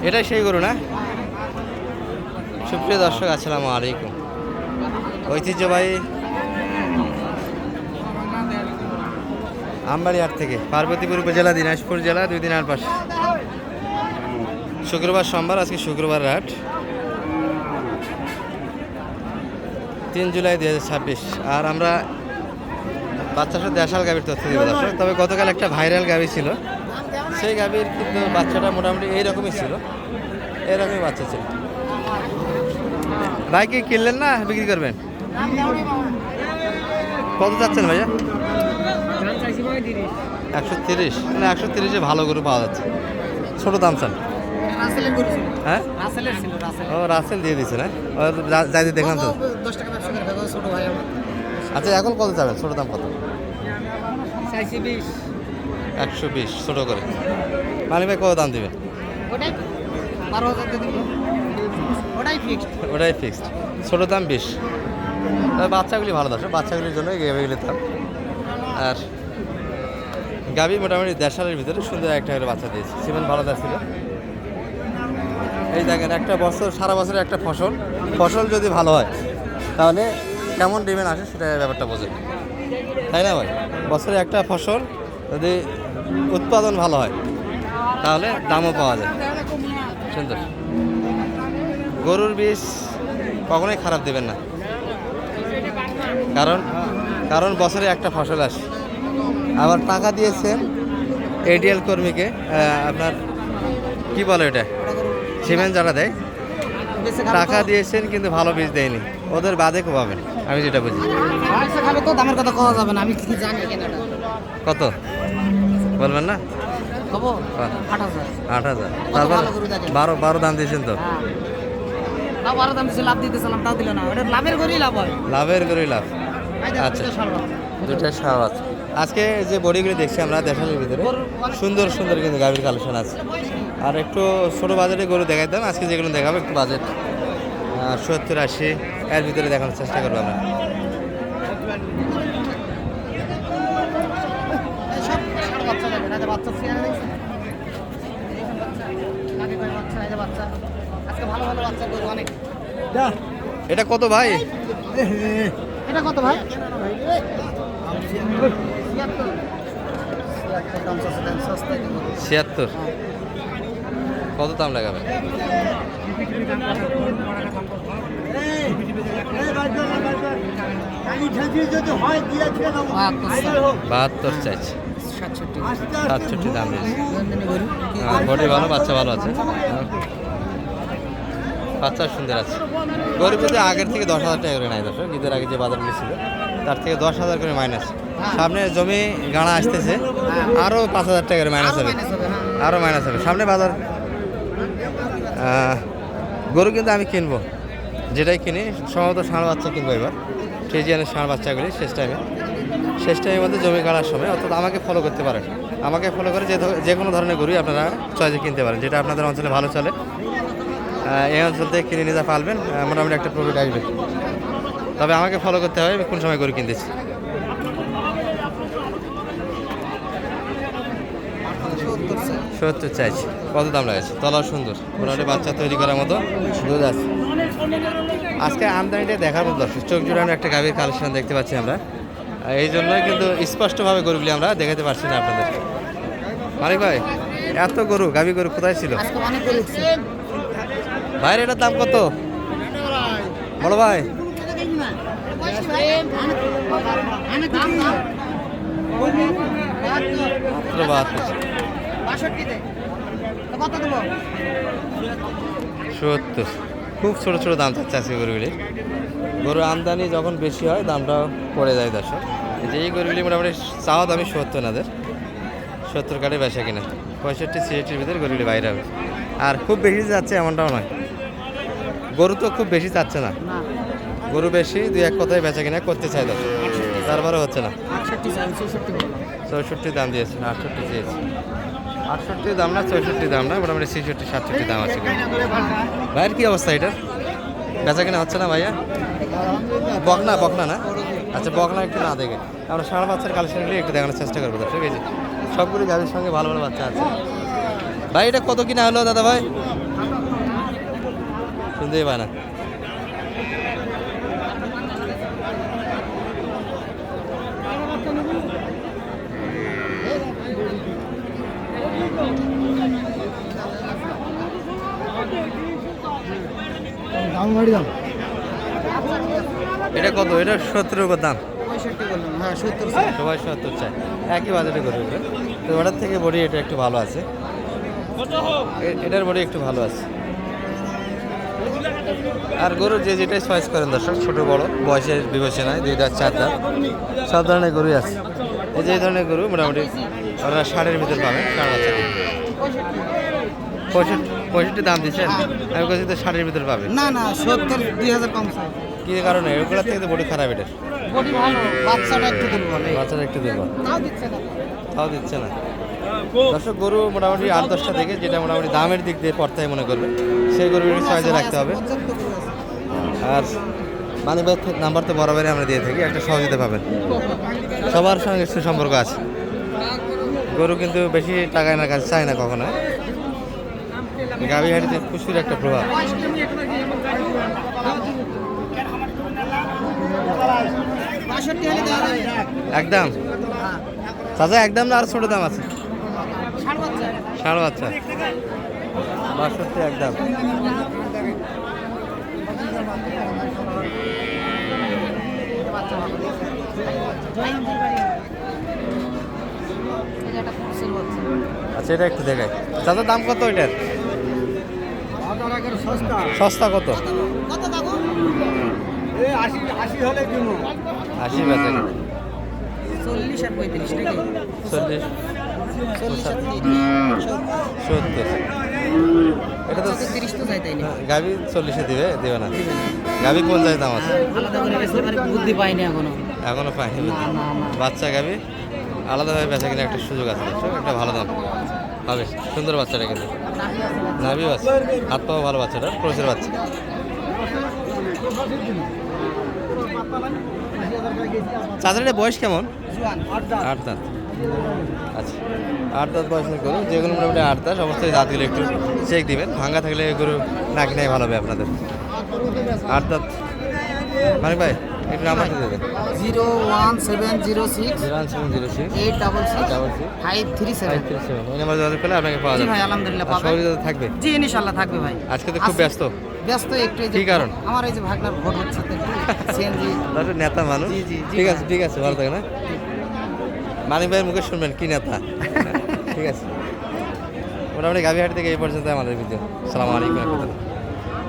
এটাই সেই গরু না? সুপ্রিয় দর্শক, আসসালামু আলাইকুম। ঐতিহ্যবাহী আমবাড়িহাট থেকে পার্বতীপুর উপজেলা, দিনাজপুর জেলা, 2 দিন আর পাশ। শুক্রবার সোমবার, আজকে শুক্রবার হাট, 3 জুলাই 2026। আর আমরা বাচ্চাটা দেশাল গাভীর তথ্য দিব দর্শক। তবে গতকাল একটা ভাইরাল গাভী ছিল, সেই গাভীর কিন্তু বাচ্চাটা মোটামুটি এইরকমই ছিল, এরকমই বাচ্চা ছিল। ভাই কি কিনলেন না বিক্রি করবেন? কত চাচ্ছেন ভাইয়া? 130। মানে 130-এ ভালো গরু পাওয়া যাচ্ছে। ছোট দাম চান? হ্যাঁ, ও রাসেল দিয়ে দিচ্ছে না? যাই দেখলাম তো। আচ্ছা, এখন কত যাবেন? ছোট দাম কত? 120 ছোট করে। মালিক ভাই কত দাম দিবেন? ওটাই ফিক্সড। ছোট দাম 20। তবে বাচ্চাগুলি ভালো দর্শক, বাচ্চাগুলির জন্য গাভিগুলি দাম। আর গাভি মোটামুটি দেড়শালের ভিতরে সুন্দর একটা করে বাচ্চা দিয়েছে। সিমেন্ট ভালো ছিল। এই দেখেন, একটা বছর, সারা বছরের একটা ফসল যদি ভালো হয় তাহলে কেমন ডিমান্ড আসে সেটা ব্যাপারটা বোঝে, তাই না ভাই? বছরে একটা ফসল যদি উৎপাদন ভালো হয় তাহলে দামও পাওয়া যায়। সুন্দর গরুর বীজ কখনোই খারাপ দেবেন না, কারণ বছরে একটা ফসল আসে। আবার টাকা দিয়েছেন এডিএল কর্মীকে, আপনার কি বলে এটা, সিমেন্ট যারা দেয়, টাকা দিয়েছেন কিন্তু ভালো বীজ দেয়নি, ওদের বাদে পাবেন। আমি যেটা বুঝি। দামের কথা কওয়া যাবে না, আমি কি জানি কত বলবেন না? 8,000। তারপর 12 দাম দিয়েছেন তো? 12 দাম দিয়েছে, লাভ দিতেছিলাম, তাও দিল না। ওটা লাভের গরুই লাভ হয়। লাভের গরুই লাভ। আচ্ছা, দুটা সার আছে। আজকে যে বডিগুলো দেখছি আমরা দেশালের ভিতরে সুন্দর সুন্দর কিন্তু গাভীর কালেকশন আছে। আর একটু ছোটো বাজেটে গরু দেখাইতাম, আজকে যেগুলো দেখাবো একটু বাজেট 70-80 এর ভিতরে দেখানোর চেষ্টা করবো আমরা। এটা কত ভাই? এটা কত ভাই? 76। কত দাম লাগাবে? 72 চাইছে। 67 দাম দিয়েছে। বডি ভালো, বাচ্চা ভালো আছে, বাচ্চা সুন্দর আছে। গরু যদি আগের থেকে 10,000 টাকা করে নেয় দর্শক, ঈদের আগে যে বাজারগুলি ছিল তার থেকে 10,000 করে মাইনাস। সামনে জমি গাড়া আসতেছে, আরও 5,000 টাকা করে মাইনাস হবে, আরও মাইনাস হবে সামনে বাজার। গরু কিন্তু আমি কিনবো, যেটাই কিনি সম্ভবত ষাঁড় বাচ্চা কিনবো এবার, ফ্রিজিয়ানের ষাঁড় বাচ্চাগুলি শেষ টাইমের মধ্যে জমি কাটার সময়। অর্থাৎ আমাকে ফলো করতে পারেন, আমাকে ফলো করে যে কোনো ধরনের গরুই আপনারা চয়েসে কিনতে পারেন, যেটা আপনাদের অঞ্চলে ভালো চলে। এই অঞ্চল থেকে কিনে নিতে পারবেন, মোটামুটি একটা প্রফিট আসবে। তবে আমাকে ফলো করতে হবে কোন সময় গরু কিনতেছি। সত্তর চাইছি। কত দাম লাগছে? তলাও সুন্দর, মোটামুটি বাচ্চা তৈরি করার মতো দুধ আছে। আজকে আমদানিটা দেখার মতো দর্শক, চোখ জুড়ানো একটা গাভীর কালেকশন দেখতে পাচ্ছি আমরা, এই জন্যই কিন্তু স্পষ্টভাবে গরুগুলি আমরা দেখাতে পারছি না আপনাদের। মালিক ভাই, এত গরু, গাভী গরু কোথায় ছিল ভাইয়ের? এটার দাম কত বলো ভাই? সত্তর। খুব ছোট ছোট দাম চাচ্ছে আজকে গরুগুলি। গরু আমদানি যখন বেশি হয় দামটা পড়ে যায় দর্শক। যে এই গরুগুলি মোটামুটি চাওয়া দামি 70 নাদের, 70 কাটে বেচা কিনা 65-66 ভিতরে গরুগুলি বাইরে হবে। আর খুব বেশি যাচ্ছে এমনটাও নয়, গরু তো খুব বেশি চাচ্ছে না, গরু বেশি 2-1 কথায় বেচা কিনা করতে চাই দর্শক, তারপরে হচ্ছে না। 64 দাম দিয়েছে, 68 চেয়েছে। 68 দাম না, 64 দাম না, মোটামুটি 66-67 দাম আছে। ভাইয়ের কি অবস্থা? এটার বেচা কিনা হচ্ছে না ভাইয়া? বকনা না? আচ্ছা, বকনা একটু না দেখে আমরা ষাঁড় বাচ্চার কালেকশনগুলি একটু দেখানোর চেষ্টা করবো দর্শক। এই যে সবগুলি গাভীর সঙ্গে ভালো ভালো বাচ্চা আছে। ভাই এটা কত কিনা হলো দাদা ভাই? শুনতেই পায় না। এটা কত? এটা 70 করে দাম। 65 বললাম, হ্যাঁ 70। সবাই 70 চায়, একই বাজেটে গরু এগুলো। তো ওটার থেকে বডি এটা একটু ভালো আছে, এটার বডি একটু ভালো আছে। আর গরু যে যেটাই চয়েস করেন দর্শক, ছোট বড় বয়সের বিবেচনায় 2 দাঁত 4 দাঁত সব ধরনের গরুই আছে। এই যে এই ধরনের গরু মোটামুটি আপনারা 60-এর ভিতর পাবেন, 60 বাচ্চা দিয়ে। 65 দাম দিচ্ছেন, আমি বলছি তো 60-এর ভিতর পাবেন। না না 70, 2000 কম চাই। কী কারণে? এগুলোর থেকে তো বডি খারাপ এটার, বডি ভালো, বাচ্চাটা একটু দুর্বল। বাচ্চারা একটু দুর্বল, তাও দিচ্ছে না। তাও দিচ্ছে না। দর্শক গরু মোটামুটি 8-10টা থেকে যেটা মোটামুটি দামের দিক দিয়ে পড়তাই মনে করবে সেই গরুগুলি চয়েসে রাখতে হবে। পর্যাপ্ত গরু আছে। আর মানিব্যাগ নাম্বার তো বরাবরই আমরা দিয়ে থাকি, একটা সহযোগিতা পাবেন। সবার সঙ্গে সুসম্পর্ক আছে। গরু কিন্তু বেশি টাকা এনার কাছে চায় না কখনো। গাভী হাঁটিতে প্রচুর একটা প্রভাব। 65 হলে দেওয়া যাবে। একদম চাচা, একদম না আর ছোট দাম আছে? 60 বাচ্চা। 60 বাচ্চা 62 একদম। বাচ্চা ভালো। এই যে একটা ফুলসেল বাচ্চা। আচ্ছা এটা একটু দেখাই। চাচা দাম কত এটার? সস্তা কত? কত কাকু? 80 বেচা কিনা 40 আর 35 নাকি? 40 40 আর 70। এটা তো 30 তো যাইতাই না। গাভী 40-এ দিবে না। গাভী কোন জায়গায় দাম আছে? আলাদা করে বেচলে পারে বুদ্ধি পাইনি এখনো। এখনো পাইনি বুঝি। না, না। বাচ্চা গাভী আলাদাভাবে বেচা কিনা একটা সুযোগ আছে দর্শক, একটা ভালো দাম হবে। সুন্দর বাচ্চাটা কিন্তু, নাভি বাচ্চা, হাত পাও ভালো বাচ্চাটা, ক্রোসের বাচ্চা। চাচার বয়স কেমন? 8 দাঁত। আচ্ছা 8 দাঁত বয়সের গরু, যেগুলো মোটামুটি 8 দাঁত অবস্থায় দাঁতগুলো একটু চেক দিবেন, ভাঙ্গা থাকলে গরু না কিনাই ভালো হবে আপনাদের। 8 দাঁত মানে ভাই একটু নাম্বার দিয়ে দেবেন। 01706 01706 866 537। 537 এই নাম্বার যোগাযোগ করলে আপনাকে পাওয়া জি যাবে। ভাই, আলহামদুলিল্লাহ আর পাবেন। সহযোগিতা থাকবে। জি ইনশাআল্লাহ থাকবে ভাই। আজকে তো খুব ব্যস্ত। ব্যস্ত একটু। এই যে কি কারণ? আমার এই যে ভাগনার ভোট হচ্ছে তো একটু সিএনজি। তাহলে নেতা মানুষ। জি, জি, জি ঠিক ভাই। আছে ঠিক আছে, ভালো থাকে না। মানিক ভাইয়ের মুখে শুনবেন কি নেতা। ঠিক আছে, মোটামুটি গাভীহাট থেকে এই পর্যন্ত আমাদের ভিডিও। আসসালামু আলাইকুম।